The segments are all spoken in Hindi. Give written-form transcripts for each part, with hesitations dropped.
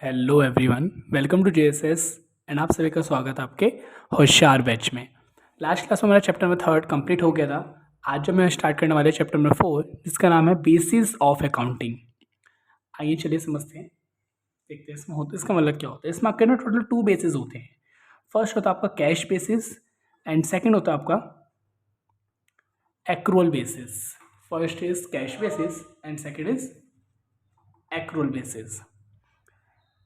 Hello everyone, welcome to JSS and आप सभी का स्वागत है आपके होशियार बैच में। लास्ट क्लास में मेरा चैप्टर नंबर 3 कंप्लीट हो गया था। आज जो मैं स्टार्ट करने वाले चैप्टर नंबर 4 जिसका नाम है बेसिस ऑफ अकाउंटिंग। आइए चलिए समझते हैं, देखते हैं इसमें होता इसका मतलब क्या होता है। इसमें आपके ना टोटल 2 बेसिस होते हैं। फर्स्ट होता है आपका कैश बेसिस एंड सेकेंड होता है आपका accrual basis. First is cash basis and second is accrual basis.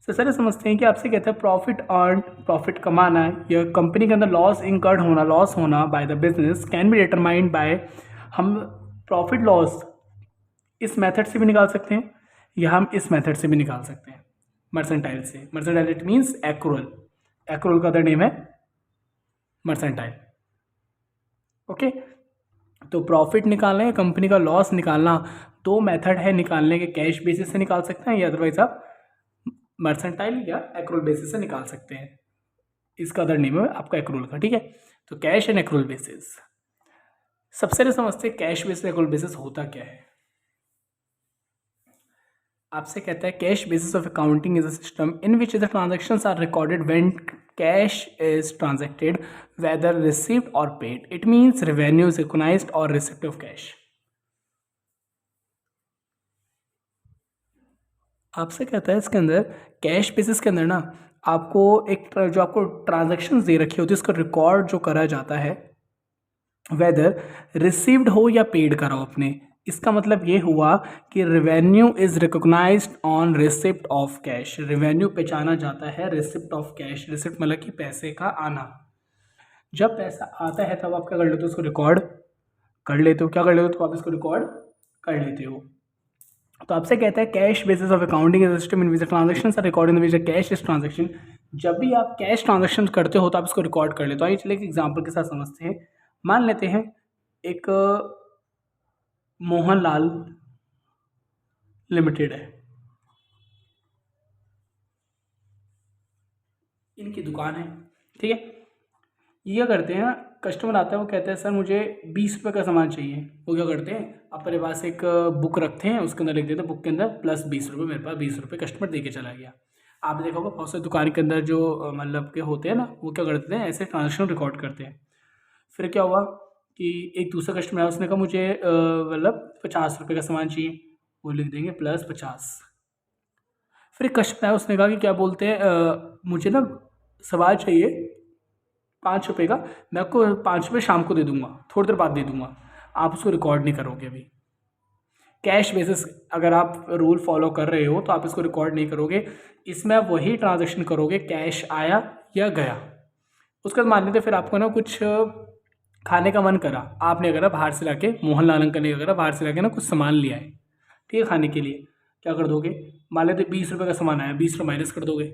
Sir समझते हैं कि आपसे कहते हैं प्रॉफिट अर्न, प्रॉफिट कमाना या कंपनी के अंदर लॉस इनकर्ड होना, लॉस होना by the business can be determined by, हम प्रॉफिट लॉस इस मेथड से भी निकाल सकते हैं या हम इस मेथड से भी निकाल सकते हैं, मर्सेंटाइल से। Mercantile it means accrual, accrual का अदर नेम है मर्सेंटाइल। ओके, तो प्रॉफिट निकालना है, कंपनी का लॉस निकालना, दो मेथड है निकालने के। कैश बेसिस से निकाल सकते हैं या अदरवाइज आप मर्सेंटाइल या एक्रूअल बेसिस से निकाल सकते हैं। इसका अदर नेम है आपका एक्रूअल का, ठीक है। तो कैश एंड एक्रूअल बेसिस। सबसे पहले समझते हैं कैश बेसिस एक्रूअल बेसिस होता क्या है। आपसे कहता है cash basis of accounting is a system in which the transactions are recorded when cash is transacted whether received और paid. It means revenue is recognised और रिसिप्ट ऑफ कैश। आपसे कहता है इसके अंदर कैश बेसिस के अंदर ना आपको एक जो आपको ट्रांजैक्शंस दे रखी होती है उसका रिकॉर्ड जो करा जाता है, वेदर रिसीव्ड हो या पेड करा हो आपने। इसका मतलब ये हुआ कि revenue is recognised on receipt of cash. Revenue पहचाना जाता है रिसिप्ट ऑफ कैश। रिसिप्ट मतलब कि पैसे का आना। जब पैसा आता है तब आप क्या कर लेते हो, उसको रिकॉर्ड कर लेते हो। क्या कर लेते हो, तो आप इसको रिकॉर्ड कर लेते हो। तो आपसे कहता है cash basis of accounting is system in which transactions are recorded in which cash is transaction. जब भी आप कैश ट्रांजैक्शन करते हो तो आप इसको रिकॉर्ड कर लेते हो। आइए चलिए एक एग्जांपल के साथ समझते हैं। मान लेते हैं एक मोहनलाल लिमिटेड है, इनकी दुकान है, ठीक है। ये क्या करते हैं, कस्टमर आता है, वो कहते हैं सर मुझे 20 रुपये का सामान चाहिए। वो क्या करते हैं, अपने पास एक बुक रखते हैं, उसके अंदर लिख देते हैं बुक के अंदर प्लस 20 रुपये। मेरे पास 20 रुपये कस्टमर दे के चला गया। आप देखा होगा बहुत सारी दुकान के अंदर जो मतलब के होते हैं ना, वो क्या करते हैं, ऐसे ट्रांजेक्शन रिकॉर्ड करते हैं। फिर क्या हुआ कि एक दूसरा कस्टमर आया, उसने कहा मुझे मतलब 50 रुपये का सामान चाहिए। वो लिख देंगे प्लस 50। फिर एक कस्टमर आया, उसने कहा कि क्या बोलते हैं मुझे ना सवाल चाहिए 5 रुपये का, मैं आपको 5 रुपये शाम को दे दूंगा, थोड़ी देर बाद दे दूंगा। आप उसको रिकॉर्ड नहीं करोगे अभी। कैश बेसिस अगर आप रूल फॉलो कर रहे हो तो आप इसको रिकॉर्ड नहीं करोगे। इसमें आप वही ट्रांजैक्शन करोगे, कैश आया या गया। उसके बाद मान लेते फिर आपको ना कुछ खाने का मन करा, आपने अगर बाहर से लाके, मोहनलाल अंकल ने अगर बाहर से लाके ना कुछ सामान लिया है, ठीक है, खाने के लिए, क्या कर दोगे, मान लेते 20 रुपये का सामान आया, 20 रुपये माइनस कर दोगे।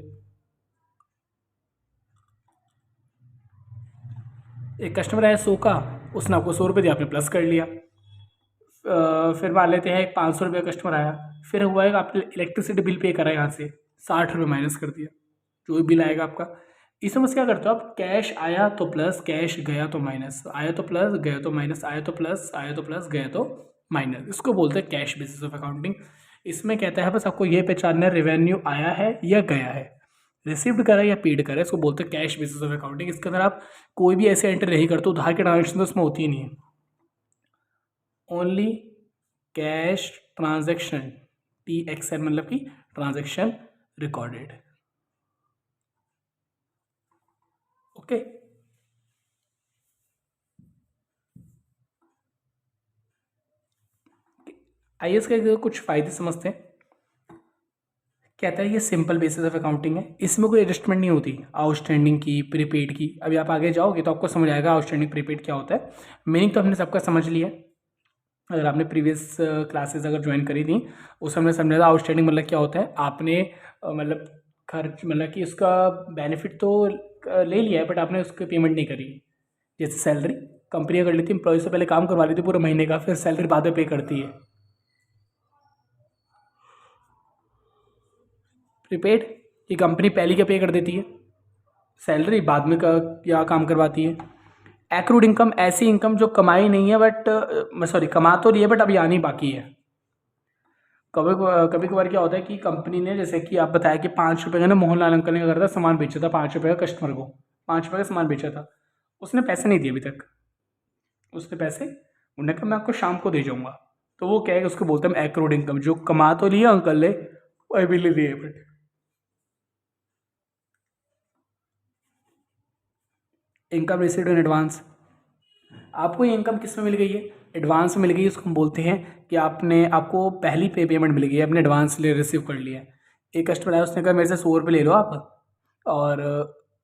एक कस्टमर आया 100 का, उसने आपको 100 रुपये दिया, आपने प्लस कर लिया। फिर मान लेते हैं एक 500 रुपये कस्टमर आया, फिर हुआ है आपने इलेक्ट्रिसिटी बिल पे करा यहाँ से, 60 रुपये माइनस कर दिया, जो भी बिल आएगा आपका। इसमें बस क्या करते हो आप, कैश आया तो प्लस, कैश गया तो माइनस, आया तो प्लस, गया तो माइनस, आया तो प्लस, आया तो प्लस, गया तो माइनस। इसको बोलते हैं कैश बेसिस ऑफ अकाउंटिंग। इसमें कहता है बस आपको ये पहचानना है रेवेन्यू आया है या गया है, रिसीव्ड करा या पेड करा। इसको बोलते हैं कैश बेसिस ऑफ अकाउंटिंग। इसके अंदर आप कोई भी ऐसे एंट्री नहीं करते, उधार के ट्रांजेक्शन तो उसमें होती ही नहीं है। ओनली कैश ट्रांजेक्शन, TXN मतलब कि ट्रांजेक्शन रिकॉर्डेड। ओके, आइए इसके कुछ फायदे समझते हैं। कहता है ये सिंपल बेसिस ऑफ अकाउंटिंग है, इसमें कोई एडजस्टमेंट नहीं होती आउटस्टैंडिंग की, प्रीपेड की। अभी आप आगे जाओगे तो आपको समझ आएगा आउटस्टैंडिंग प्रीपेड क्या होता है। मीनिंग तो हमने सबका समझ लिया। अगर आपने प्रीवियस क्लासेस अगर ज्वाइन करी थी उस हमने समझा था आउटस्टैंडिंग मतलब क्या होता है। आपने मतलब खर्च मतलब कि उसका बेनिफिट तो ले लिया है बट आपने उसकी पेमेंट नहीं करी। जैसे सैलरी कंपनी कर लेती है, एम्प्लॉय से पहले काम करवा लेती है पूरे महीने का, फिर सैलरी बाद में पे करती है। प्रीपेड ये कंपनी पहले क्या पे कर देती है, सैलरी बाद में क्या काम करवाती है। एक्रूड इनकम ऐसी इनकम जो कमाई नहीं है बट सॉरी कमा तो रही है बट अभी आनी बाकी है। कभी कभी कभार क्या होता है कि कंपनी ने, जैसे कि आप बताया कि 5 रुपये का ना मोहनलाल अंकल ने क्या करा था, सामान बेचा था 5 रुपये का कस्टमर को, 5 रुपये का सामान बेचा था, उसने पैसे नहीं दिए अभी तक। उसने पैसे, उन्होंने कहा मैं आपको शाम को दे जाऊँगा। तो वो क्या है कि उसको बोलते हैं एक्रूड इनकम, जो कमा तो लिया अंकल ने, वो अभी ले दिए but. Income received in advance, आपको ये इनकम किस में मिल गई है, एडवांस में मिल गई है। उसको हम बोलते हैं कि आपको पहली पेमेंट मिल गई है, आपने एडवांस ले रिसीव कर लिया है। एक कस्टमर आया, उसने कहा मेरे से 100 रुपये ले लो आप, और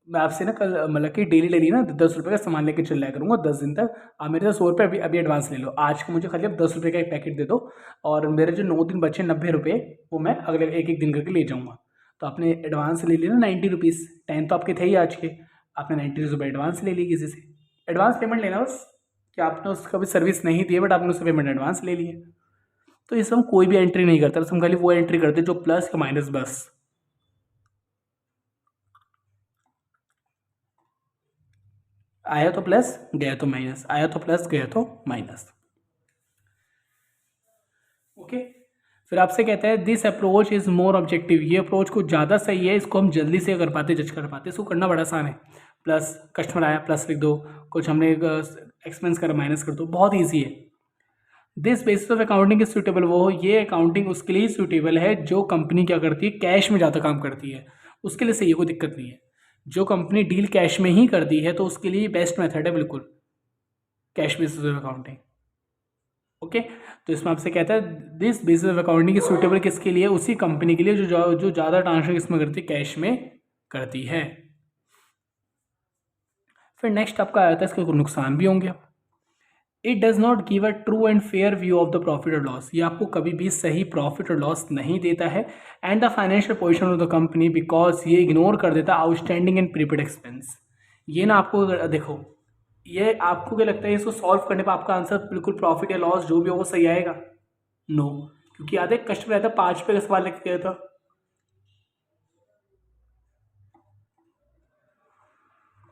मैं आपसे ना कल मतलब कि डेली डेली ना 10 रुपये का सामान लेके चल जाया करूँगा 10 दिन तक, आप मेरे से 100 रुपये अभी अभी एडवांस ले लो, आज को मुझे खाली अब 10 रुपये का एक पैकेट दे दो, और मेरे जो 9 दिन बचे 90 रुपये, वो मैं अगले एक एक दिन करके ले जाऊँगा। तो आपने एडवांस ले लिया ना 90 रुपीज़, 10 तो आपके थे ही आज के, आपने 90 रुपये एडवांस ले ली किसी से। एडवांस पेमेंट लेना बस, कि आपने उसका भी सर्विस नहीं दी है बट आपने उससे पेमेंट एडवांस ले ली है। तो इसमें हम कोई भी एंट्री नहीं करता, बस हम खाली वो एंट्री करते जो प्लस या माइनस, बस। आया तो प्लस, गया तो माइनस, आया तो प्लस, गया तो माइनस। ओके। फिर आपसे कहता है this approach is more objective, ये अप्रोच कुछ ज़्यादा सही है, इसको हम जल्दी से कर पाते, जज कर पाते, इसको करना बड़ा आसान है। प्लस कस्टमर आया प्लस लिख दो, कुछ हमने एक्सपेंस करा माइनस कर दो, बहुत ईजी है। This basis of accounting is suitable, वो ये अकाउंटिंग उसके लिए सूटेबल है जो कंपनी क्या करती है, कैश में ज़्यादा काम करती है, उसके लिए सही है, कोई दिक्कत नहीं है। जो कंपनी डील कैश में ही करती है तो उसके लिए बेस्ट मेथड है बिल्कुल, cash basis of accounting. Okay. तो इसमें आपसे कहता है this basis of accounting is suitable किसके लिए, उसी कंपनी के लिए जो ज़्यादा ट्रांजेक्शन इसमें करती है, कैश में करती है। फिर नेक्स्ट आपका आता है इसके कुछ नुकसान भी होंगे। It does not give a true and fair view of the profit और लॉस, ये आपको कभी भी सही प्रॉफिट और लॉस नहीं देता है। And the financial position of the company, because ये इग्नोर कर देता है आउटस्टैंडिंग एंड प्रीपेड एक्सपेंस। ये ना आपको देखो, ये आपको क्या लगता है इसको सॉल्व करने पर आपका आंसर बिल्कुल प्रॉफिट या लॉस जो भी हो वो सही आएगा? नो। क्योंकि याद है कस्टमर आया था 5 रुपये का सवाल लेके गया था,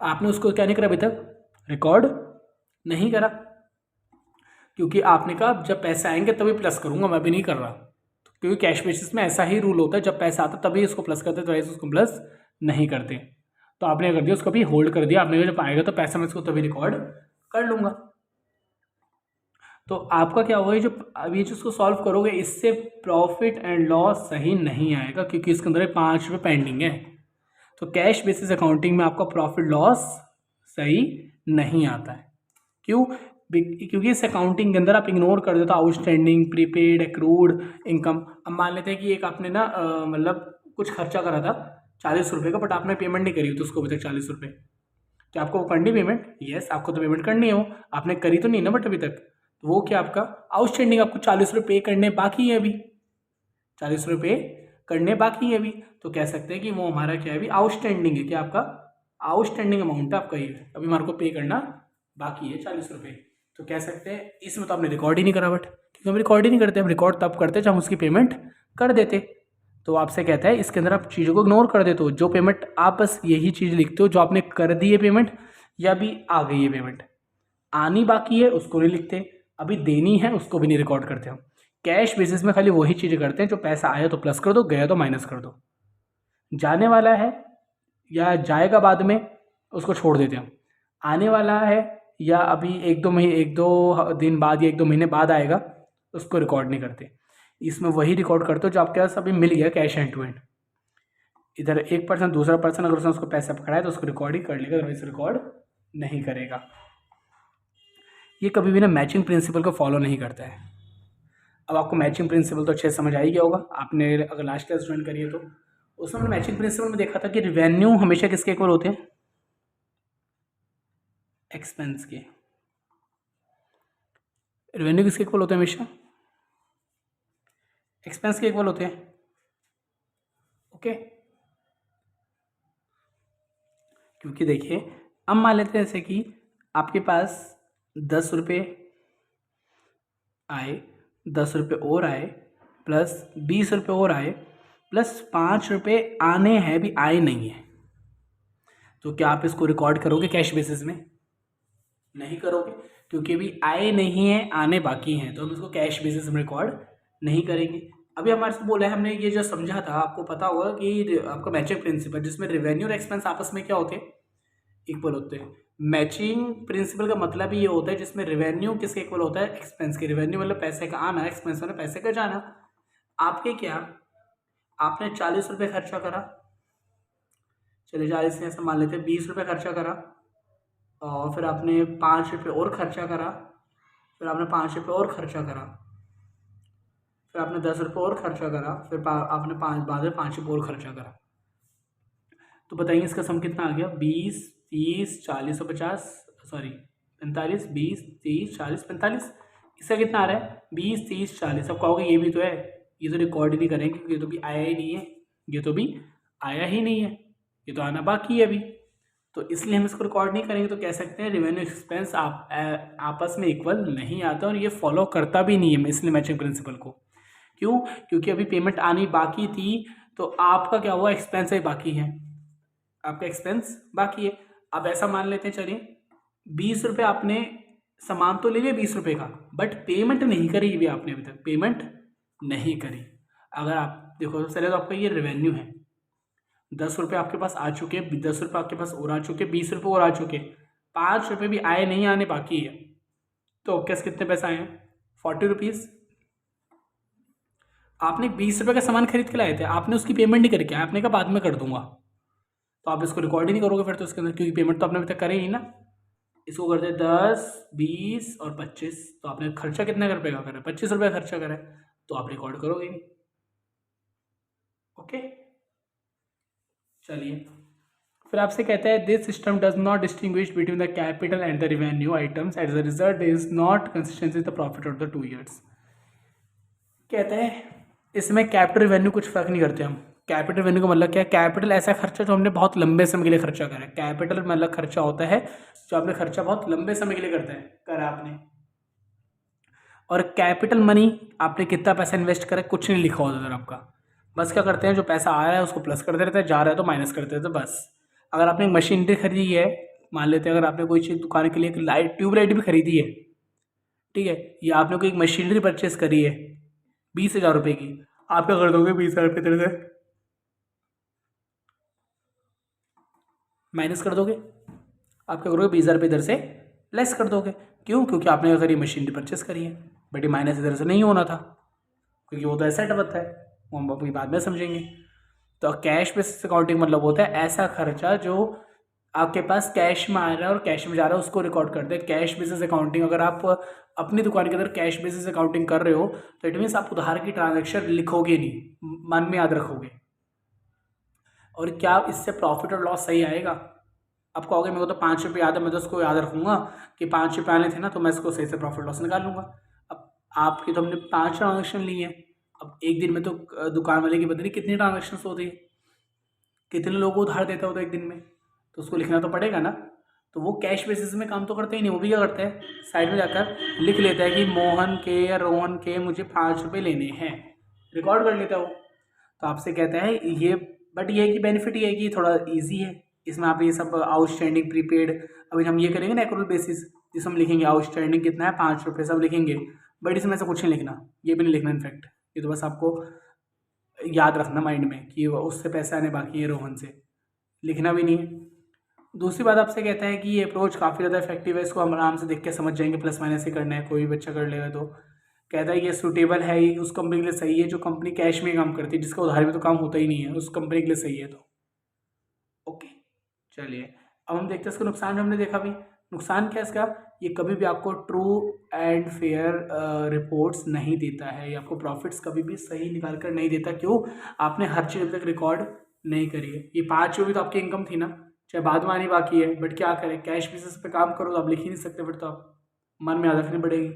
आपने उसको क्या नहीं करा अभी तक, रिकॉर्ड नहीं करा, क्योंकि आपने कहा जब पैसे आएंगे तभी प्लस करूंगा, मैं भी नहीं कर रहा। तो क्योंकि कैश बेसिस में ऐसा ही रूल होता है, जब पैसा आता तभी इसको प्लस करते, तो ऐसे उसको प्लस नहीं करते। तो आपने कर दिया उसको भी होल्ड कर दिया, आपने कहा जब आएगा तो पैसा मैं इसको तभी रिकॉर्ड कर लूँगा। तो आपका क्या होगा, जो अभी जो उसको सॉल्व करोगे इससे प्रॉफिट एंड लॉस सही नहीं आएगा, क्योंकि इसके अंदर 5 रुपये पेंडिंग है। तो कैश बेसिस अकाउंटिंग में आपका प्रॉफिट लॉस सही नहीं आता है। क्यों? क्योंकि इस अकाउंटिंग के अंदर आप इग्नोर कर देते हो आउटस्टैंडिंग, प्रीपेड, एक्रूड इनकम। अब मान लेते हैं कि एक आपने ना मतलब कुछ खर्चा करा था 40 रुपये का, बट आपने पेमेंट नहीं करी तो उसको अभी तक 40 रुपये, तो आपको वो करनी पेमेंट? यस, आपको तो पेमेंट करनी है, वो आपने करी तो नहीं ना बट अभी तक, तो वो क्या आपका आउटस्टैंडिंग, आपको 40 रुपये पे करने बाकी है अभी, 40 रुपये करने बाकी है अभी। तो कह सकते हैं कि वो हमारा क्या है अभी आउटस्टैंडिंग है, क्या आपका आउटस्टैंडिंग अमाउंट है आपका, ये अभी हमारे को पे करना बाकी है 40 रुपये। तो कह सकते हैं इसमें तो आपने रिकॉर्ड ही नहीं करा, बट क्योंकि हम रिकॉर्ड ही नहीं करते, हम रिकॉर्ड तब करते जब हम उसकी पेमेंट कर देते। तो आपसे कहता है इसके अंदर आप चीज़ों को इग्नोर कर देते हो, जो पेमेंट आप बस यही चीज़ लिखते हो जो आपने कर दी है पेमेंट, या अभी आ गई है पेमेंट, आनी बाकी है उसको नहीं लिखते, अभी देनी है उसको भी नहीं रिकॉर्ड करते हम। कैश बेसिस में खाली वही चीज़ें करते हैं, जो पैसा आया तो प्लस कर दो, गया तो माइनस कर दो, जाने वाला है या जाएगा बाद में उसको छोड़ देते हम, आने वाला है या अभी 1-2 दिन बाद या 1-2 महीने बाद आएगा उसको रिकॉर्ड नहीं करते। इसमें वही रिकॉर्ड करते हो जो आपके पास अभी मिल गया कैश एंड टू एंड। इधर एक पर्सन दूसरा पर्सन अगर उसने उसको पैसा पकड़ा है तो उसको रिकॉर्ड ही कर लेगा, अदरवाइज रिकॉर्ड नहीं करेगा। ये कभी भी ना मैचिंग प्रिंसिपल को फॉलो नहीं करता है। अब आपको मैचिंग प्रिंसिपल तो अच्छे से समझ आ ही गया होगा, आपने अगर लास्ट क्लास ज्वाइन करी है तो उसमें हमने मैचिंग प्रिंसिपल में देखा था कि रेवेन्यू हमेशा किसके इक्वल होते हैं, एक्सपेंस के। रेवेन्यू किसके इक्वल होते हैं, हमेशा एक्सपेंस के इक्वल होते हैं। ओके। क्योंकि देखिए अब मान लेते हैं जैसे कि आपके पास 10 रुपये आए, 10 रुपये और आए, प्लस 20 रुपये और आए, प्लस 5 रुपये आने हैं भी आए नहीं है, तो क्या आप इसको रिकॉर्ड करोगे कैश बेसिस में? नहीं करोगे, क्योंकि अभी आए नहीं हैं, आने बाकी हैं, तो हम इसको कैश बेसिस में रिकॉर्ड नहीं करेंगे। अभी हमारे से बोला है, हमने ये जो समझा था, आपको पता होगा कि आपका मैचिंग प्रिंसिपल, जिसमें रेवेन्यू और एक्सपेंस आपस में क्या होते हैं, इक्वल होते हैं। मैचिंग प्रिंसिपल का मतलब ये होता है जिसमें रेवेन्यू किसके इक्वल होता है, एक्सपेंस के। रेवेन्यू मतलब पैसे का आना, एक्सपेंस मतलब पैसे का जाना। आपके क्या, आपने 40 रुपये खर्चा करा, चलिए 40 से ऐसा मान लेते हैं, 20 रुपये खर्चा करा, और फिर आपने 5 रुपये और खर्चा करा, फिर आपने 5 रुपये और खर्चा करा, फिर आपने 10 रुपये और खर्चा करा, फिर आपने बाद में 5 रुपये और खर्चा करा। तो बताइए इसका सम कितना आ गया, 20, 30, 40 और 50, सॉरी 45, 20, 30, 40, 45। इसका कितना आ रहा है, 20, 30, 40। अब कहोगे ये भी तो है, ये तो रिकॉर्ड ही नहीं करेंगे क्योंकि ये तो भी आया ही नहीं है, ये तो भी आया ही नहीं है, ये तो आना बाकी है अभी, तो इसलिए हम इसको रिकॉर्ड नहीं करेंगे। तो कह सकते हैं रेवेन्यू एक्सपेंस आपस में इक्वल नहीं आता, और ये फॉलो करता भी नहीं है इसलिए मैचिंग प्रिंसिपल को। क्यों, क्योंकि अभी पेमेंट आनी बाकी थी, तो आपका क्या हुआ, एक्सपेंस ही बाकी है, आपका एक्सपेंस बाकी है। अब ऐसा मान लेते हैं, चलिए 20 रुपये आपने सामान तो ले लिया 20 रुपये का, बट पेमेंट नहीं करी भी आपने, अभी तक पेमेंट नहीं करी। अगर आप देखो तो चले, तो आपका ये रेवेन्यू है, 10 रुपये आपके पास आ चुके हैं, 10 रुपये आपके पास और आ चुके हैं, 20 रुपये और आ चुके हैं, 5 रुपये भी आए नहीं, आने बाकी है। तो कैसे कितने पैसे आए हैं, 40 रुपीज़। आपने 20 रुपये का सामान खरीद के लाए थे, आपने उसकी पेमेंट नहीं करके, आपने कहा बाद में कर दूंगा, तो आप इसको रिकॉर्ड ही नहीं करोगे फिर तो इसके अंदर, क्योंकि पेमेंट तो आपने अभी तक करी नहीं ना। इसको करते 10, 20 और 25, तो आपने खर्चा कितना रुपये का करा, 25 रुपये खर्चा करा है, तो आप रिकॉर्ड करोगे नहीं। ओके, चलिए फिर आपसे कहता है, this system does not distinguish between the capital and the revenue items, as the result is not consistency the profit of the 2 years। कहता है इसमें कैपिटल रेवेन्यू कुछ फर्क नहीं करते हम। कैपिटल रेवेन्यू का मतलब क्या है, कैपिटल ऐसा खर्चा जो हमने बहुत लंबे समय के लिए खर्चा करा है। कैपिटल मतलब खर्चा होता है जो आपने खर्चा बहुत लंबे समय के लिए करा आपने। और कैपिटल मनी, आपने कितना पैसा इन्वेस्ट करा कुछ नहीं लिखा होता है आपका, बस क्या करते हैं, जो पैसा आ रहा है उसको प्लस करते रहते हैं, जा रहा है तो माइनस करते रहते हैं बस। अगर आपने एक मशीनरी खरीदी है, मान लेते हैं अगर आपने कोई चीज़ दुकान के लिए एक लाइट ट्यूबलाइट भी खरीदी है, ठीक है, या आपने कोई एक मशीनरी परचेस करी है 20,000 रुपये की, आप क्या कर दोगे, 20,000 रुपये तरह से माइनस कर दोगे, आप क्या करोगे, 20,000 रुपये इधर से लेस कर दोगे। क्यों, क्योंकि आपने अगर ये मशीनरी परचेस करी है, बट ये माइनस इधर से नहीं होना था, क्योंकि वो तो एसेट बनता है, वो हम अपनी बाद में समझेंगे। तो कैश बेसिस अकाउंटिंग मतलब होता है ऐसा खर्चा जो आपके पास कैश में आ रहा है और कैश में जा रहा है, उसको रिकॉर्ड करते हैं कैश बेसिस अकाउंटिंग। अगर आप अपनी दुकान के अंदर कैश बेसिस अकाउंटिंग कर रहे हो, तो इट मीन्स आप उधार की ट्रांजैक्शन लिखोगे नहीं, मन में याद रखोगे। और क्या इससे प्रॉफिट और लॉस सही आएगा, आप कहोगे मेरे को तो 5 रुपये याद है, मैं तो उसको याद रखूँगा कि 5 रुपये आने थे ना, तो मैं इसको सही से प्रॉफिट लॉस निकाल लूँगा। अब आपकी तो हमने 5 ट्रांजेक्शन ली हैं, अब एक दिन में तो दुकान वाले की पता नहीं कितनी ट्रांजेक्शन होती है, कितने लोगों को उधार देता होता है एक दिन में, तो उसको लिखना तो पड़ेगा ना। तो वो कैश बेसिस में काम तो करते ही नहीं, वो भी क्या करते हैं, साइड में जाकर लिख लेता है कि मोहन के या रोहन के मुझे 5 रुपये लेने हैं, रिकॉर्ड कर लेता है वो। तो आपसे कहता है ये, बट ये है कि बेनिफिट ये है कि थोड़ा ईजी है, इसमें आप ये सब आउटस्टैंडिंग प्रीपेड, अभी हम ये करेंगे ना एक्रूअल बेसिस, जिसमें हम लिखेंगे आउटस्टैंडिंग कितना है 5 रुपये, सब लिखेंगे, बट इसमें ऐसा कुछ नहीं लिखना, ये भी नहीं लिखना इनफैक्ट, ये तो बस आपको याद रखना माइंड में कि उससे पैसे आने बाकी है रोहन से, लिखना भी नहीं है। दूसरी बात आपसे कहता है कि ये अप्रोच काफ़ी ज़्यादा इफेक्टिव है, इसको हम आराम से देख के समझ जाएंगे, प्लस माइनस ही करना है, कोई भी बच्चा कर लेगा। तो कहता है ये सूटेबल है, ये उस कंपनी के लिए सही है जो कंपनी कैश में काम करती है, जिसका उधारी में तो काम होता ही नहीं है, उस कंपनी के लिए सही है। तो ओके, चलिए अब हम देखते हैं इसका नुकसान। जो हमने देखा भी, नुकसान क्या है इसका, ये कभी भी आपको ट्रू एंड फेयर रिपोर्ट्स नहीं देता है, ये आपको प्रॉफिट्स कभी भी सही निकाल कर नहीं देता। क्यों, आपने हर चीज़ अभी तक रिकॉर्ड नहीं करी है। ये 5 भी तो आपकी इनकम थी ना, चाहे बाद में आनी बाकी है, बट क्या करें, कैश बेसिस पे काम करो तो आप लिख ही नहीं सकते, फिर तो आप मन में याद रखनी पड़ेगी,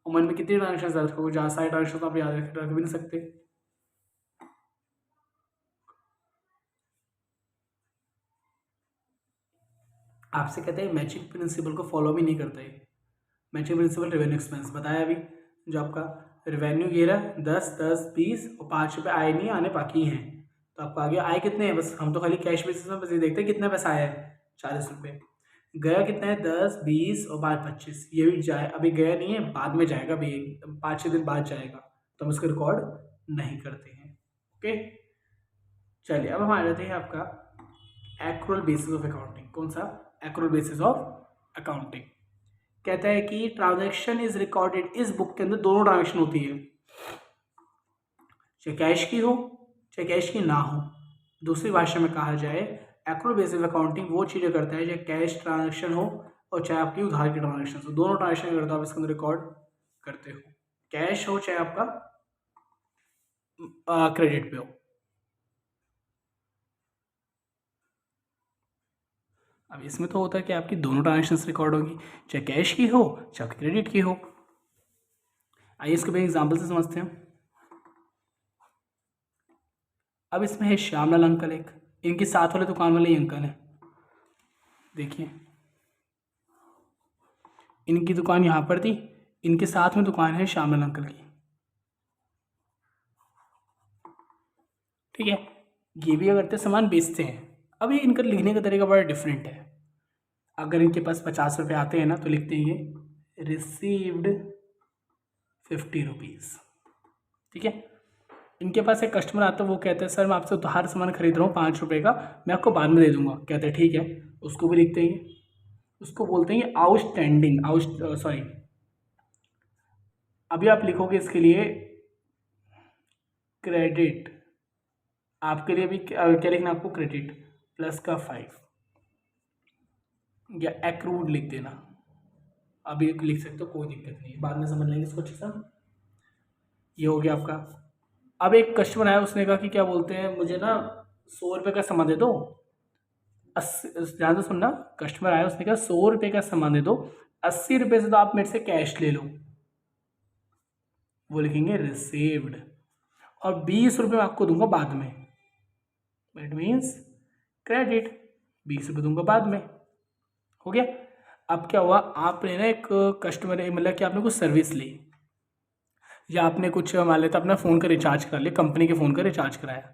और मन में कितनी ट्रांजेक्शन याद रखोगे, जहाँ सारे ट्रांजेक्शन तो आप याद रख भी नहीं सकते। आपसे कहते हैं मैचिंग प्रिंसिपल को फॉलो भी नहीं करता है। मैचिंग प्रिंसिपल रेवेन्यू एक्सपेंस बताया अभी, जो आपका रेवेन्यू ये रहा 10, 10, 20 और 5 रुपये आए नहीं, आने बाकी हैं। तो आपको आगे आए कितने हैं, बस हम तो खाली कैश बेसिस में बस ये देखते हैं कितना पैसा आया है, 40 रुपये। गया कितना है, 10, 20 और 5, 25, ये भी जाए, अभी गया नहीं है, बाद में जाएगा, अभी 5-6 दिन बाद जाएगा, तो हम इसको रिकॉर्ड नहीं करते हैं। ओके, चलिए अब हम आ जाते हैं आपका एक्रूअल बेसिस ऑफ अकाउंटिंग। कौन सा? Accrual basis of accounting. कहता है कि ट्रांजैक्शन इज रिकॉर्डेड, इस बुक के अंदर दोनों ट्रांजैक्शन होती है, चाहे कैश की हो चाहे कैश की ना हो। दूसरी भाषा में कहा जाए एक्रूअल बेसिस अकाउंटिंग वो चीज़ें करता है चाहे कैश ट्रांजैक्शन हो और चाहे आपकी उधार की ट्रांजैक्शन हो, दोनों ट्रांजैक्शन करता आप इसके अंदर रिकॉर्ड करते हो, कैश हो चाहे आपका क्रेडिट पे हो। अब इसमें तो होता है कि आपकी दोनों ट्रांजैक्शंस रिकॉर्ड होगी, चाहे कैश की हो चाहे क्रेडिट की हो। आइए इसको भी एग्जाम्पल से समझते हैं। अब इसमें है श्यामलाल अंकल, एक इनके साथ वाले दुकान वाले ही अंकल हैं। देखिए इनकी दुकान यहाँ पर थी, इनके साथ में दुकान है श्यामलाल अंकल की। ठीक है, ये भी अगर सामान बेचते हैं। अब ये इनका लिखने का तरीका बड़ा डिफरेंट है। अगर इनके पास 50 रुपये आते हैं ना तो लिखते हैं ये रिसीव्ड 50 रुपीज़। ठीक है, इनके पास एक कस्टमर आता है, वो कहता है सर मैं आपसे उधार सामान खरीद रहा हूँ 5 रुपये का, मैं आपको बाद में दे दूंगा। कहते हैं ठीक है, उसको भी लिखते हैं, उसको बोलते हैं आउटस्टैंडिंग, सॉरी अभी आप लिखोगे इसके लिए क्रेडिट, आपके लिए भी क्या लिखना आपको, क्रेडिट प्लस का 5 या एक्रूड लिख देना। अभी लिख सकते हो, कोई दिक्कत नहीं है, बाद में समझ लेंगे इसको अच्छे से। ये हो गया आपका। अब एक कस्टमर आया, उसने कहा कि क्या बोलते हैं मुझे ना 100 रुपये का सामान दे दो, 80, ध्यान से सुनना, कस्टमर आया उसने कहा 100 रुपये का सामान दे दो, 80 रुपये से तो आप मेरे से कैश ले लो, वो लिखेंगे रिसीव्ड, और 20 रुपये मैं आपको दूंगा बाद में, इट मीन्स क्रेडिट, 20 रुपये दूंगा बाद में। हो गया। अब क्या हुआ, आपने ना एक कस्टमर, मतलब कि आपने कुछ सर्विस ली या आपने कुछ मान लेते अपना फ़ोन का रिचार्ज करा लिया, कंपनी के फ़ोन का रिचार्ज कराया,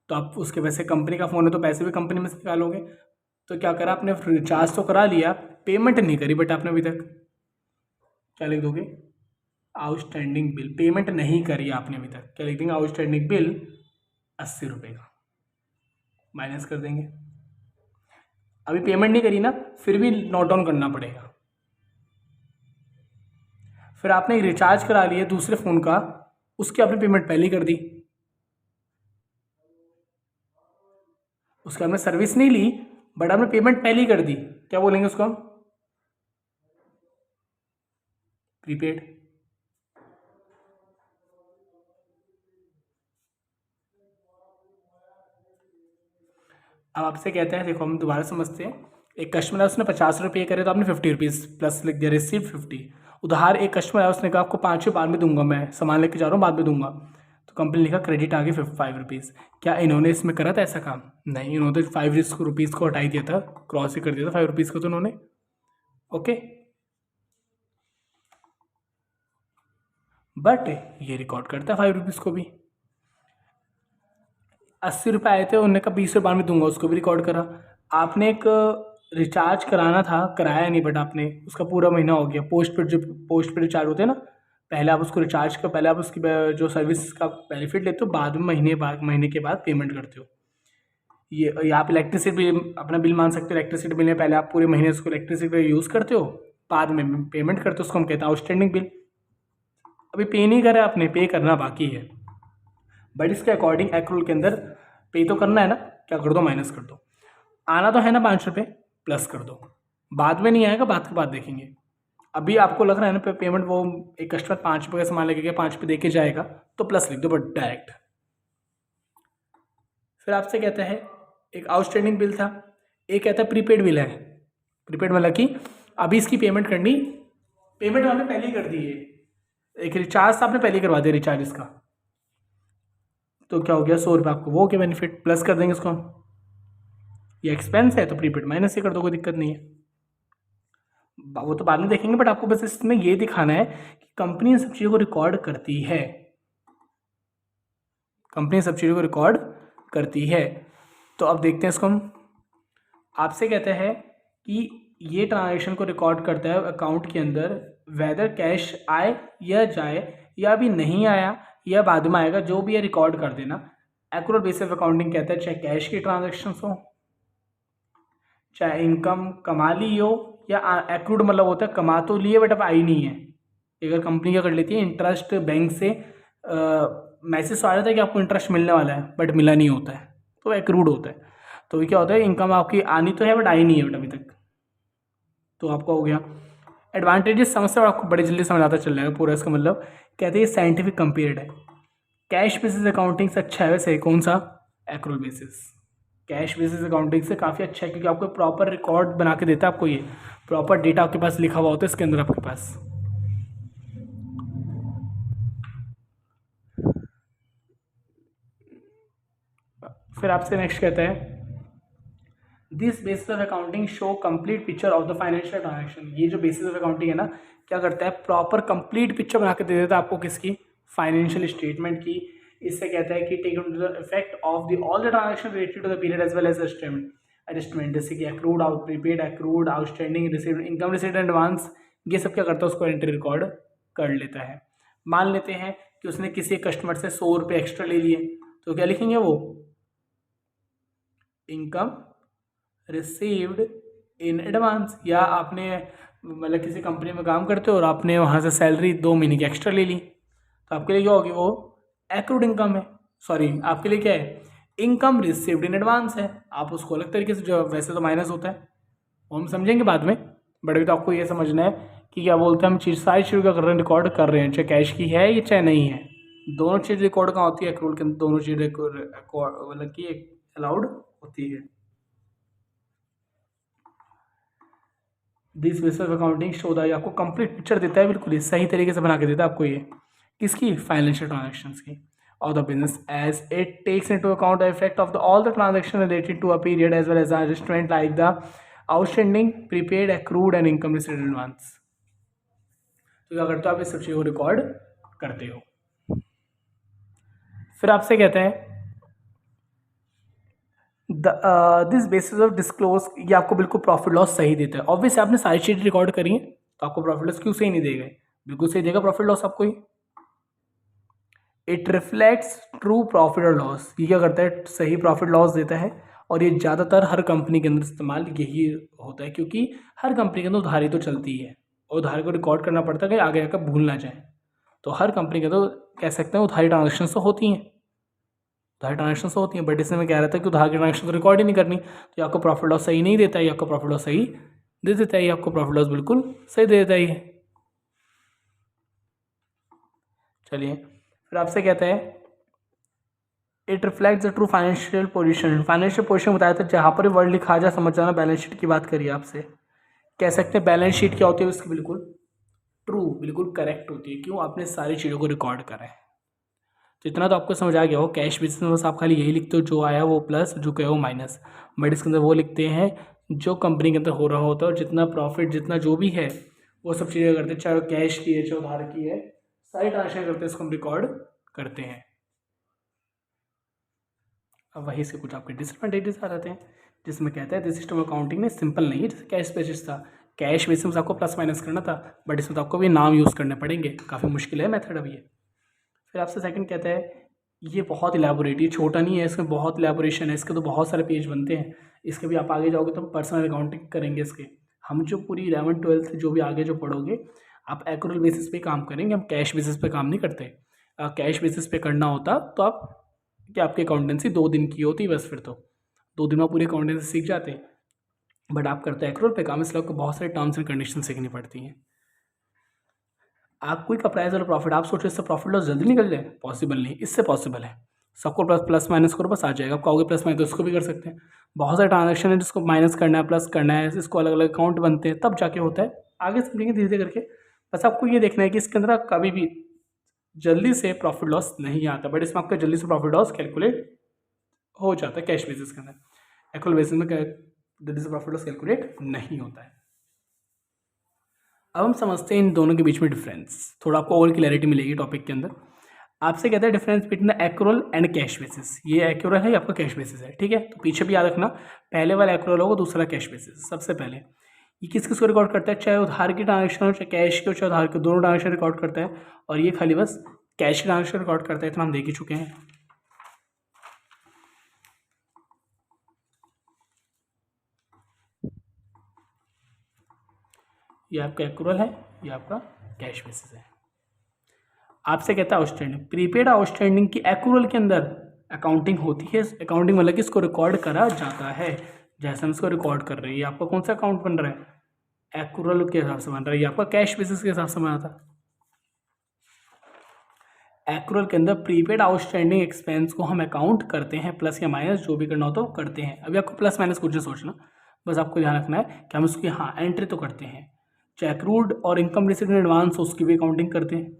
तो आप उसके वैसे कंपनी का फ़ोन है तो पैसे भी कंपनी में से निकालोगे। तो क्या करा आपने, रिचार्ज तो करा लिया, पेमेंट नहीं करी बट आपने अभी तक, क्या लिख दोगे, आउटस्टैंडिंग बिल, पेमेंट नहीं करी आपने अभी तक, क्या लिख देंगे, आउटस्टैंडिंग बिल 80 रुपये का, माइनस कर देंगे। अभी पेमेंट नहीं करी ना, फिर भी नोट डाउन करना पड़ेगा। फिर आपने एक रिचार्ज करा लिया दूसरे फ़ोन का, उसकी आपने पेमेंट पहले ही कर दी, उसका हमने सर्विस नहीं ली बट आपने पेमेंट पहले ही कर दी, क्या बोलेंगे उसको हम, प्रीपेड। अब आपसे कहते हैं, देखो हम दोबारा समझते हैं, एक कस्टमर है उसने 50 रुपये करे तो आपने 50 रुपीज़ प्लस लिख दिया, रिसीव 50। उधार एक कस्टमर है उसने कहा आपको 5 रुपये बाद में दूंगा, मैं सामान लेके जा रहा हूँ बाद में दूंगा, तो कंपनी लिखा क्रेडिट आगे 5 रुपीज़। क्या इन्होंने इसमें करा था ऐसा काम? नहीं, इन्होंने 5 रुपीज़ को हटाई दिया था, क्रॉस ही कर दिया था 5 रुपीज़ को तो उन्होंने। ओके, बट ये रिकॉर्ड करता है 5 रुपीज़ को भी। 80 रुपये आए थे, उन्होंने कहा 20 रुपये बाद में दूंगा, उसको भी रिकॉर्ड करा। आपने एक रिचार्ज कराना था, कराया नहीं बट आपने, उसका पूरा महीना हो गया, पोस्ट पेड रिचार्ज होते हैं ना, पहले आप उसको रिचार्ज कर, पहले आप उसकी जो सर्विस का बेनिफिट लेते हो, बाद में महीने के बाद पेमेंट करते हो। ये आप इलेक्ट्रिसिटी बिल, अपना बिल मान सकते हो, इलेक्ट्रिसिटी बिल में पहले आप पूरे महीने उसको इलेक्ट्रिसिटी बिल यूज़ करते हो, बाद में पेमेंट करते हो, उसको हम कहते हैं आउटस्टैंडिंग बिल। अभी पे नहीं करा आपने, पे करना बाकी है, बट इसके अकॉर्डिंग एक्रूअल के अंदर पे तो करना है ना, क्या कर दो, माइनस कर दो। आना तो है ना 5 रुपये, प्लस कर दो, बाद में नहीं आएगा, बाद के बाद देखेंगे। अभी आपको लग रहा है ना पेमेंट, वो एक कस्टमर 5 रुपये का सामान लेके गया, 5 रुपये दे के जाएगा, तो प्लस लिख दो बट डायरेक्ट। फिर आपसे कहता है एक आउटस्टैंडिंग बिल था, एक कहता है प्रीपेड बिल है। प्रीपेड मतलब कि अभी इसकी पेमेंट करनी, पेमेंट आपने पहले ही कर दी है, एक रिचार्ज आपने पहले ही करवा दिया रिचार्ज इसका, तो क्या हो गया 100 रुपये आपको, वो क्या बेनिफिट, प्लस कर देंगे इसको हम। ये एक्सपेंस है तो प्रीपेड माइनस ही कर दो, कोई दिक्कत नहीं है, वो तो बाद में देखेंगे, बट आपको बस इसमें ये दिखाना है कि कंपनी इन सब चीज़ों को रिकॉर्ड करती है, कंपनी सब चीज़ों को रिकॉर्ड करती है। तो अब देखते हैं इसको हम। आपसे कहता है कि ये ट्रांजैक्शन को रिकॉर्ड करता है अकाउंट के अंदर, वेदर कैश आए या जाए, या अभी नहीं आया यह बाद में आएगा, जो भी है रिकॉर्ड कर देना। एक्रूअल बेसिस ऑफ अकाउंटिंग कहता है चाहे कैश की ट्रांजेक्शन हो, चाहे इनकम कमा ली हो, या एक्रूड मतलब होता है कमा तो लिए बट अब आई नहीं है। अगर कंपनी क्या कर लेती है, इंटरेस्ट बैंक से मैसेज आ जाता है कि आपको इंटरेस्ट मिलने वाला है बट मिला नहीं होता है, तो एक्रूड होता है। तो ये क्या होता है, इनकम आपकी आनी तो है बट आई नहीं है बट अभी तक, तो आपका हो गया। एडवांटेजेस समझते हो, आपको बड़ी जल्दी समझ आता चल जाएगा पूरा। इसका मतलब कहते हैं साइंटिफिक कंपेयर्ड है, कैश बेसिस अकाउंटिंग से अच्छा है। वैसे कौन सा, accrual basis. Cash basis accounting से काफ़ी अच्छा है क्योंकि आपको प्रॉपर रिकॉर्ड बना के देता है, आपको ये प्रॉपर डेटा आपके पास लिखा हुआ होता है इसके अंदर आपके पास। फिर आपसे नेक्स्ट कहता है this basis of accounting show complete picture of the financial transaction. ये जो बेसिस ऑफ अकाउंटिंग है ना, क्या करता है, प्रॉपर कंप्लीट पिक्चर बना के दे देता है आपको किसकी, फाइनेंशियल स्टेटमेंट की। इससे कहता है कि take into the effect of the all the transaction related to the period as well as adjustment, जैसे कि accrued, out prepaid, accrued, outstanding, received, income received advance, ये सब क्या करता है, उसको एंट्री रिकॉर्ड कर लेता है। मान लेते हैं कि उसने किसी कस्टमर से 100 रुपये एक्स्ट्रा ले लिए, तो क्या लिखेंगे वो, इनकम रिसीव्ड इन एडवांस। या आपने मतलब किसी कंपनी में काम करते हो और आपने वहाँ से सैलरी 2 महीने की एक्स्ट्रा ले ली, तो आपके लिए क्या होगी, वो एक्रूड इनकम है। सॉरी, आपके लिए क्या है, इनकम रिसीव्ड इन एडवांस है। आप उसको अलग तरीके से, जो वैसे तो माइनस होता है वो हम समझेंगे बाद में, बट अभी तो आपको ये समझना है कि क्या बोलते हैं, हम चीज़ सारी चीज़ क्या कर रहे हैं, रिकॉर्ड कर रहे हैं, चाहे कैश की है या चाहे नहीं है। दोनों चीज़ रिकॉर्ड कहाँ होती है, एक्रूड के अंदर दोनों चीज़ मतलब कि अलाउड होती है। This basis of accounting show the, आपको कंप्लीट पिक्चर देता है, बिल्कुल ही सही तरीके से बना के देता है आपको ये, किसकी, फाइनेंशियल ट्रांजैक्शंस की of the business, as it takes into account the effect of all the transaction related to a period as well as the adjustment like the outstanding, prepaid, accrued and income received in advance। तो क्या करते हो आप, इस सब चीज़ों को रिकॉर्ड करते हो। फिर आपसे कहते हैं दिस बेसिस ऑफ डिस्क्लोज, ये आपको बिल्कुल प्रॉफिट लॉस सही देता है। ऑब्वियसली आपने सारी चीज़ रिकॉर्ड करी है तो आपको प्रॉफिट लॉस क्यों सही नहीं देगा, बिल्कुल सही देगा प्रॉफिट लॉस आपको ही। इट रिफ्लेक्ट्स ट्रू प्रॉफिट और लॉस, ये क्या करता है, सही प्रॉफिट लॉस देता है। और ये ज़्यादातर हर कंपनी के अंदर इस्तेमाल यही होता है क्योंकि हर कंपनी के अंदर उधारी तो चलती है और उधारी को रिकॉर्ड करना पड़ता है कि आगे जाकर भूल ना जाए। तो हर कंपनी के तो कह सकते हैं उधारी ट्रांजेक्शन तो होती हैं, उधारी ट्रांजेक्शन तो होती हैं, बट इसमें मैं कह रहा था कि उधार की ट्रांजेक्शन तो रिकॉर्ड ही नहीं करनी, तो आपको प्रॉफिट लॉस सही नहीं देता है, आपको प्रॉफिट लॉस सही दे देता है, आपको प्रॉफिट लॉस बिल्कुल सही दे देता है। चलिए फिर आपसे कहते हैं it reflects the true financial position. Financial position बताया था, जहाँ पर वर्ड लिखा जा समझ जाना, बैलेंस शीट की बात करिए आपसे, कह सकते हैं बैलेंस शीट क्या होती है उसकी, बिल्कुल ट्रू, बिल्कुल करेक्ट होती है। क्यों, आपने सारी चीज़ों को रिकॉर्ड करा है। तो इतना तो आपको समझ आ गया हो। कैश बेसिस में बस आप खाली यही लिखते हो, जो आया वो प्लस, जो गया वो माइनस, बट इसके अंदर वो लिखते हैं जो कंपनी के अंदर हो रहा होता है, और जितना प्रॉफिट जितना जो भी है वो सब चीज़ें करते हैं, चाहे कैश की है चाहे उधार की है, सारी ट्रांजेक्शन करते हैं, इसको हम रिकॉर्ड करते हैं। अब वहीं से कुछ आपके डिसएडवांटेजेस आ जाते हैं, जिसमें कहता है दिस सिस्टम अकाउंटिंग में सिंपल नहीं है, जैसे कैश बेसिस था, कैश बेसिस में आपको प्लस माइनस करना था, बट इसमें तो आपको भी नाम यूज़ करने पड़ेंगे, काफ़ी मुश्किल है मेथड अभी ये। फिर आपसे सेकंड कहता है ये बहुत इलेबोरेट, ये छोटा नहीं है, इसमें बहुत इलेबोरेशन है, इसके तो बहुत सारे पेज बनते हैं, इसके भी आप आगे जाओगे तो पर्सनल अकाउंटिंग करेंगे इसके। हम जो पूरी 11th 12th जो भी आगे जो पढ़ोगे आप एक्रूअल बेसिस पे काम करेंगे, हम कैश बेसिस पे काम नहीं करते। कैश बेसिस पे करना होता तो आप कि आपकी अकाउंटेंसी 2 दिन की होती, बस फिर तो 2 दिन में पूरी अकाउंटेंसी सीख जाते, बट आप करते हैं एक्रूअल पे काम, इसलिए आपको बहुत सारे टर्म्स एंड कंडीशन सीखनी पड़ती हैं। आप कोई का प्राइस और प्रॉफिट आप सोचो इससे प्रॉफिट लॉस जल्दी निकल जाए, पॉसिबल नहीं, इससे पॉसिबल है। सबको प्लस प्लस माइनस करो बस आ जाएगा, आप कहोगे प्लस माइनस तो इसको भी कर सकते हैं। बहुत सारे ट्रांजेक्शन है जिसको माइनस करना है प्लस करना है, इसको अलग अलग अकाउंट बनते हैं, तब जाके होता है, आगे समझेंगे धीरे धीरे करके। बस आपको ये देखना है कि इसके अंदर कभी भी जल्दी से प्रॉफिट लॉस नहीं आता, बट इसमें आपका जल्दी से प्रॉफिट लॉस कैलकुलेट हो जाता है कैश बेसिस के अंदर। एक्रूअल बेसिस में जल्दी से प्रॉफिट लॉस कैलकुलेट नहीं होता है। अब हम समझते हैं इन दोनों के बीच में डिफरेंस, थोड़ा आपको और क्लैरिटी मिलेगी टॉपिक के अंदर। आपसे कहते हैं difference between accrual and cash basis, ये एक्रूअल है, आपका कैश बेसिस है, ठीक है। तो पीछे भी याद रखना, पहले वाला एक्रूअल होगा, दूसरा कैश बेसिस। सबसे पहले ये किस किस को रिकॉर्ड करता है, चाहे उधार की ट्रांजेक्शन हो, चाहे कैश की हो, चाहे उधार की, दोनों ट्रांजेक्शन रिकॉर्ड करता है। और ये खाली बस कैश ट्रांजेक्शन रिकॉर्ड करता है, इतना हम देख ही चुके हैं। ये आपका एक्रूअल है, ये आपका कैश बेसिस है। आपसे कहता है आउटस्टैंडिंग, प्रीपेड आउटस्टैंडिंग की एक्रूअल के अंदर अकाउंटिंग होती है। अकाउंटिंग मतलब कि इसको रिकॉर्ड करा जाता है, जैसे हम इसको रिकॉर्ड कर रहे हैं। ये आपका कौन सा अकाउंट बन रहा है? एक्रूअल के हिसाब से बन रहा है। ये आपका कैश बेसिस के हिसाब से बना था। एक्रूअल के अंदर प्रीपेड आउटस्टैंडिंग एक्सपेंस को हम अकाउंट करते हैं, प्लस या माइनस जो भी करना हो तो करते हैं। अभी आपको प्लस माइनस कुछ नहीं सोचना, बस आपको ध्यान रखना है कि हम उसकी हाँ एंट्री तो करते हैं। चाहे एक्रूड और इनकम रिसीव्ड इन एडवांस हो उसकी भी अकाउंटिंग करते हैं,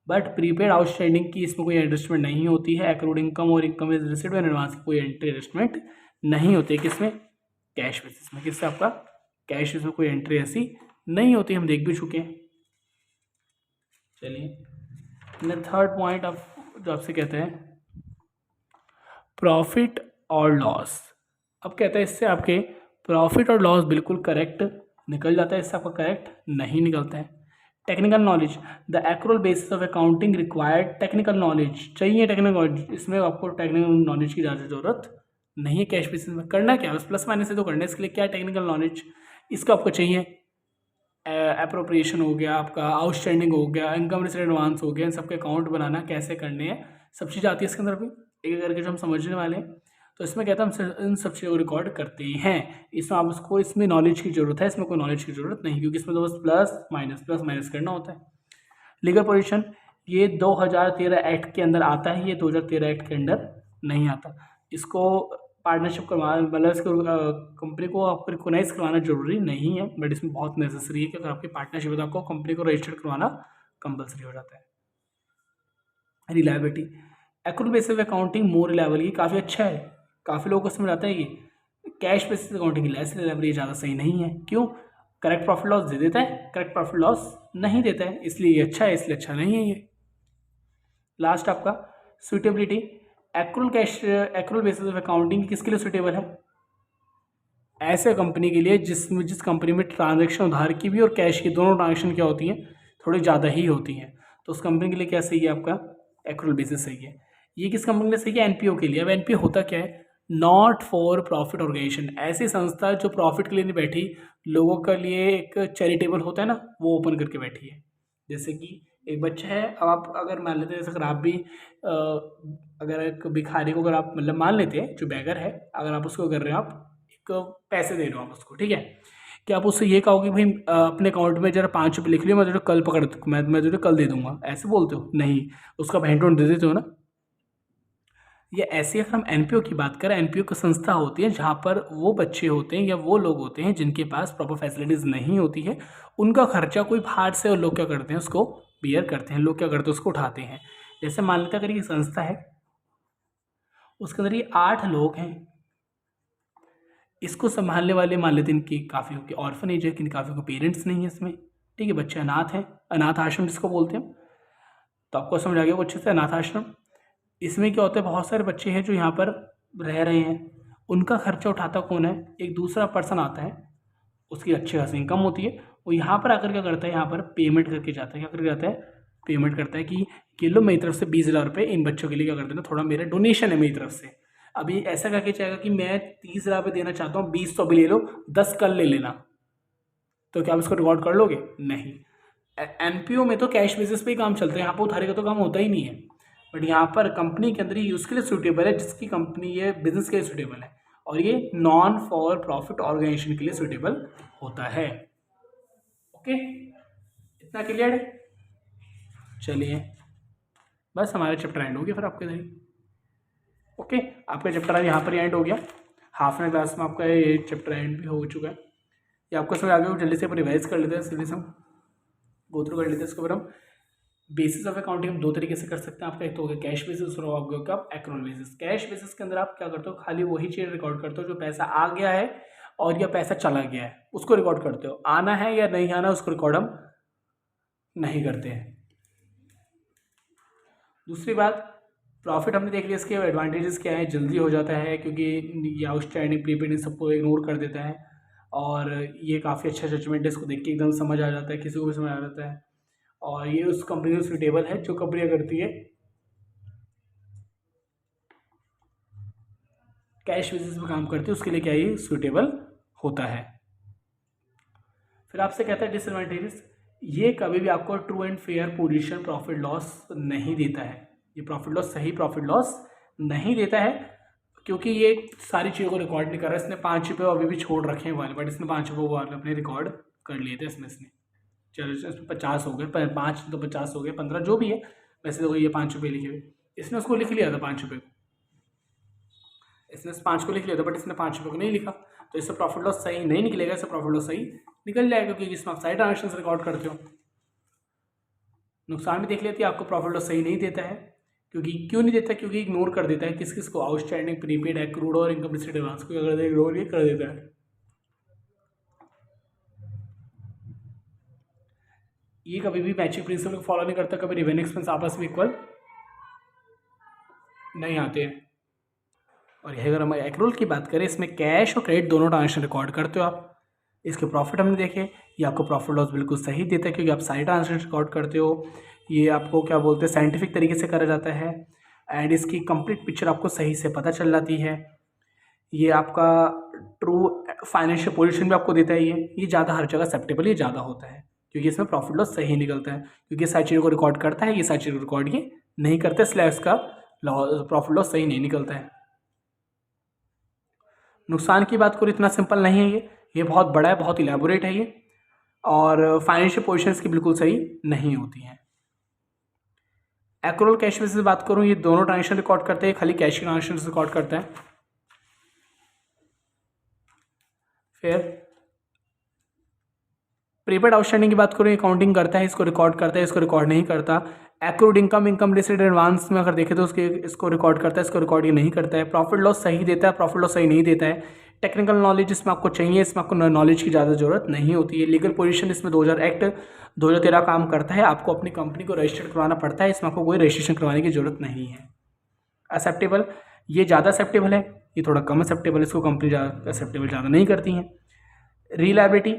बट प्रीपेड आउटस्टैंडिंग की इसमें कोई एडजस्टमेंट नहीं होती है। एक्रूड इनकम और इनकम रिसीव्ड इन एडवांस की कोई एंट्री एडजस्टमेंट नहीं होती है। किसमें? कैश बेसिस में। किससे? आपका कैश बेसिस में कोई एंट्री ऐसी नहीं होती, हम देख भी चुके हैं। चलिए थर्ड पॉइंट आप जो आपसे कहते हैं प्रॉफिट और लॉस। अब कहते हैं इससे आपके प्रॉफिट और लॉस बिल्कुल करेक्ट निकल जाता है, इससे आपका करेक्ट नहीं निकलता है। Technical knowledge, the accrual basis of accounting required technical knowledge. चाहिए टेक्निकल नॉलेज, इसमें आपको टेक्निकल नॉलेज की ज़्यादा जरूरत नहीं है। कैश बेसिस में करना क्या है, बस प्लस माइनस से तो करना है, इसके लिए क्या टेक्निकल नॉलेज इसका आपको चाहिए। अप्रोप्रिएशन हो गया, आपका आउटस्टैंडिंग हो गया, इनकम रिसीव्ड एडवांस हो गया, इन सबके अकाउंट बनाना कैसे करने हैं, सब चीज़ आती है इसके अंदर भी एक एक करके जो हम समझने वाले हैं। तो इसमें कहता है हम इन सब चीज़ों को रिकॉर्ड करते हैं। इसमें आप उसको इसमें नॉलेज की ज़रूरत है, इसमें कोई नॉलेज की ज़रूरत नहीं, क्योंकि इसमें तो बस प्लस माइनस करना होता है। लीगल पोजीशन, ये 2013 एक्ट के अंदर आता है, ये 2013 एक्ट के अंदर नहीं आता। इसको पार्टनरशिप करवाना मतलब इसको कंपनी को आपको रिकोगनाइज करवाना जरूरी नहीं है, बट इसमें बहुत नेसेसरी है कि अगर आपकी पार्टनरशिप है तो आपको कंपनी को रजिस्टर्ड करवाना कंपलसरी हो जाता है। Reliability, accrual basis accounting more reliable, ये काफ़ी अच्छा है, काफ़ी लोगों को समझ आता है। ये कैश बेसिस अकाउंटिंग की लेस रिलायबिलिटी ज़्यादा सही नहीं है। क्यों? करेक्ट प्रॉफिट लॉस दे देता है, करेक्ट प्रॉफिट लॉस नहीं देता है, इसलिए ये अच्छा है, इसलिए अच्छा नहीं है ये। लास्ट आपका suitability, accrual basis of accounting किसके लिए सुटेबल है? ऐसे कंपनी के लिए जिस कंपनी में ट्रांजैक्शन उधार की भी और कैश की दोनों ट्रांजैक्शन क्या होती हैं, थोड़ी ज़्यादा ही होती हैं, तो उस कंपनी के लिए क्या सही है? आपका एक्रूअल बेसिस सही है। ये किस कंपनी के लिए सही है? एनपीओ के लिए। अब एनपीओ होता क्या है? नॉट फॉर प्रॉफिट ऑर्गेनाइजेशन, ऐसी संस्था जो प्रॉफिट के लिए नहीं बैठी, लोगों के लिए एक चैरिटेबल होता है ना, वो ओपन करके बैठी है। जैसे कि एक बच्चा है, अब आप अगर मान लेते हैं, जैसे अगर आप भी अगर एक भिखारी को अगर आप मतलब मान लेते हैं, जो बैगर है, अगर आप उसको कर रहे हो, आप एक पैसे दे रहे हो आप उसको, ठीक है, कि आप उससे ये कहोगे भाई अपने अकाउंट में जरा 5 रुपये लिख लियो, मैं तुझे कल मैं तुझे कल दे दूंगा, ऐसे बोलते हो? नहीं, उसका भेंट दे देते हो ना। ये ऐसे अगर हम एनपीओ की बात करें, एनपीओ की संस्था होती है जहाँ पर वो बच्चे होते हैं या वो लोग होते हैं जिनके पास प्रॉपर फैसिलिटीज़ नहीं होती है, उनका खर्चा कोई बाहर से और लोग क्या करते हैं, उसको बियर करते हैं, लोग क्या करते हैं, उसको उठाते हैं। जैसे मान लेते हैं अगर ये संस्था है, उसके अंदर ये 8 लोग हैं, इसको संभालने वाले मान लेते हैं इनकी काफ़ी की ऑर्फनेज है, काफ़ी को पेरेंट्स नहीं है इसमें, ठीक है, बच्चे अनाथ हैं, अनाथ आश्रम जिसको बोलते हैं। तो आपको समझ आ गया वो अच्छे से, अनाथ आश्रम। इसमें क्या होता है, बहुत सारे बच्चे हैं जो यहाँ पर रह रहे हैं, उनका खर्चा उठाता कौन है? एक दूसरा पर्सन आता है, उसकी अच्छी खासी इनकम होती है, वो यहाँ पर आकर क्या करता है, यहाँ पर पेमेंट करके जाता है। क्या करके जाता है? पेमेंट करता है कि लो मेरी तरफ से 20,000 रुपये इन बच्चों के लिए क्या करते हैं, थोड़ा मेरा डोनेशन है मेरी तरफ से। अभी ऐसा करके चाहेगा कि मैं 30,000 रुपये देना चाहता हूँ, 20 तो अभी ले लो, 10 कल ले लेना, तो क्या आप इसको रिकॉर्ड कर लोगे? नहीं। एनपीओ में तो कैश बेसिस पे ही काम चलता है, यहाँ पर उधारी का तो काम होता ही नहीं है। बट यहाँ पर कंपनी के अंदर ये उसके लिए सूटेबल है जिसकी कंपनी ये बिजनेस के लिए सूटेबल है, और ये नॉन फॉर प्रॉफिट ऑर्गेनाइजेशन के लिए सूटेबल होता है। ओके, इतना क्लियर है? चलिए बस हमारा चैप्टर एंड हो गया फिर आपके इधर ही। ओके, आपका चैप्टर आज यहाँ पर ही एंड हो गया। हाफ एन क्लास में आपका ये चैप्टर एंड भी हो चुका है। ये आपको समझ आ गया, जल्दी से रिवाइज कर लेते हैं, सीधे से हम गो थ्रू कर लेते हैं इसको। फिर हम बेसिस ऑफ अकाउंटिंग हम 2 तरीके से कर सकते हैं आपका, एक तो हो गया कैश बेसिस और आपका होगा एक्रूअल बेसिस। कैश बेसिस के अंदर आप क्या करते हो, खाली वही चीज़ रिकॉर्ड करते हो जो पैसा आ गया है और या पैसा चला गया है, उसको रिकॉर्ड करते हो। आना है या नहीं आना, उसको रिकॉर्ड हम नहीं करते हैं। दूसरी बात, प्रॉफिट हमने देख लिया, इसके एडवांटेजेस क्या है, जल्दी हो जाता है क्योंकि ये आउटस्टैंडिंग प्रीपेड इन सबको इग्नोर कर देता है, और ये काफ़ी अच्छा जजमेंट है, इसको देख के एकदम समझ आ जाता है, किसी को भी समझ आ जाता है। और ये उस कंपनी से सूटेबल है जो कंपनी करती है कैश बेसिस पे काम करती है, उसके लिए क्या ये सूटेबल होता है। फिर आपसे कहता है डिसएडवांटेजेस, ये कभी भी आपको true and fair position profit loss नहीं देता है। ये प्रॉफिट लॉस सही प्रॉफिट लॉस नहीं देता है, क्योंकि ये सारी चीज़ों को रिकॉर्ड नहीं कर रहा है। इसने 5 रुपये अभी भी छोड़ रखे हैं वाले, बट इसने 5 रुपये वाले अपने रिकॉर्ड कर लिए थे इसमें। चलो इसमें 50 हो गए, 5 तो 50 हो गए, 15 जो भी है, वैसे तो ये 5 रुपये लिखे हुए, इसने उसको लिख लिया था 5 रुपये को, इसने 5 को लिख लिया था, बट इसने 5 रुपये को नहीं लिखा, तो इससे प्रॉफिट लॉस सही नहीं निकलेगा। इससे प्रॉफिट लॉस सही निकल जाएगा, क्योंकि इसमें आप साइड ट्रांजेक्शन रिकॉर्ड करते हो। नुकसान भी देख लेती है, आपको प्रॉफिट लॉस सही नहीं देता है, क्योंकि क्यों नहीं देता, क्योंकि इग्नोर कर देता है किस किस को, आउटस्टैंडिंग, प्रीपेड, एक्रूड और इनकम रिसीट एडवांस को अगर इग्नोर ये कर देता है। ये कभी भी मैचिंग प्रिंसिपल को फॉलो नहीं करता, कभी रेवेन्यू एक्सपेंस आपस में इक्वल नहीं आते हैं। और यह अगर हम एक्रूल की बात करें, इसमें कैश और क्रेडिट दोनों ट्रांजेक्शन रिकॉर्ड करते हो आप। इसके प्रॉफिट हमने देखे, ये आपको प्रॉफिट लॉस बिल्कुल सही देता है, क्योंकि आप सारी ट्रांजेक्शन रिकॉर्ड करते हो। ये आपको क्या बोलते हैं, साइंटिफिक तरीके से करा जाता है, एंड इसकी कंप्लीट पिक्चर आपको सही से पता चल जाती है। ये आपका ट्रू फाइनेंशियल पोजीशन भी आपको देता है। ये ज़्यादा हर जगह एक्सेप्टेबल ये ज़्यादा होता है, क्योंकि इसमें प्रॉफिट लॉस सही निकलता है, क्योंकि सारी चीज़ों को रिकॉर्ड करता है, ये सारी चीज़ों को रिकॉर्ड ये नहीं करता, इसलिए इसका प्रॉफिट लॉस सही नहीं निकलता है। नुकसान की बात करूँ, इतना सिंपल नहीं है ये बहुत बड़ा है, बहुत इलेबोरेट है ये, और फाइनेंशियल पोजीशंस की बिल्कुल सही नहीं होती हैं। एक्रूअल कैश बेसिस से बात करूँ, ये दोनों ट्रांजेक्शन रिकॉर्ड करते हैं, खाली कैश की ट्रांजेक्शन रिकॉर्ड करता है। फिर प्रीपेड आउटस्टैंडिंग की बात करूँ, काउंटिंग करता है, इसको रिकॉर्ड करता है, इसको रिकॉर्ड नहीं करता। Accrued income, income receipt advance में अगर देखें तो इसको रिकॉर्ड करता है, इसको रिकॉर्ड ये नहीं करता है। प्रॉफिट लॉस सही देता है, प्रॉफिट लॉस सही नहीं देता है। टेक्निकल नॉलेज इसमें आपको चाहिए, इसमें आपको नॉलेज की ज़्यादा जरूरत नहीं होती है। लीगल पोजीशन इसमें 2000 एक्ट 2013 काम करता है, आपको अपनी कंपनी को रजिस्टर्ड करवाना पड़ता है, इसमें आपको कोई रजिस्ट्रेशन करवाने की जरूरत नहीं है। एक्सेप्टेबल, ये ज़्यादा एक्सेप्टेबल है, ये थोड़ा कम एक्सेप्टेबल, इसको कंपनी ज़्यादा एक्सेप्टेबल ज़्यादा नहीं करती हैं। रिलायबिलिटी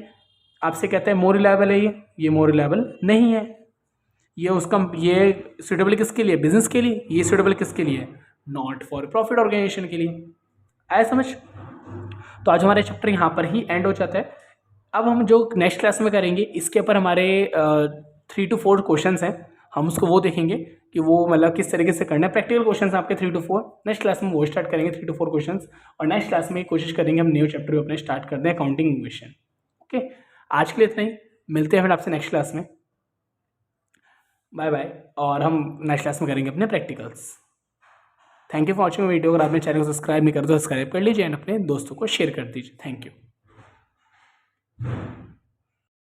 आपसे कहता है मोर रिलायबल है ये मोर रिलायबल नहीं है। ये सूटेबल किसके लिए, बिजनेस के लिए। ये सूटेबल किसके लिए, नॉट फॉर प्रॉफिट ऑर्गेनाइजेशन के लिए। आया समझ। तो आज हमारे चैप्टर यहाँ पर ही एंड हो जाता है। अब हम जो नेक्स्ट क्लास में करेंगे, इसके ऊपर हमारे 3 to 4 क्वेश्चन हैं, हम उसको वो देखेंगे कि वो मतलब किस तरीके से करना है। प्रैक्टिकल क्वेश्चन आपके 3 to 4 नेक्स्ट क्लास में वो स्टार्ट करेंगे, 3 to 4 क्वेश्चन। और नेक्स्ट क्लास में कोशिश करेंगे हम न्यू चैप्टर अपने स्टार्ट कर दें, अकाउंटिंग क्वेश्चन। ओके, आज के लिए इतना ही, मिलते हैं फिर आपसे नेक्स्ट क्लास में। Bye bye. और हम नेक्स्ट क्लास में करेंगे अपने practicals. Thank you for watching video. अगर आपने चैनल को सब्सक्राइब नहीं कर तो सब्सक्राइब कर लीजिए, एंड अपने दोस्तों को शेयर कर दीजिए। Thank you.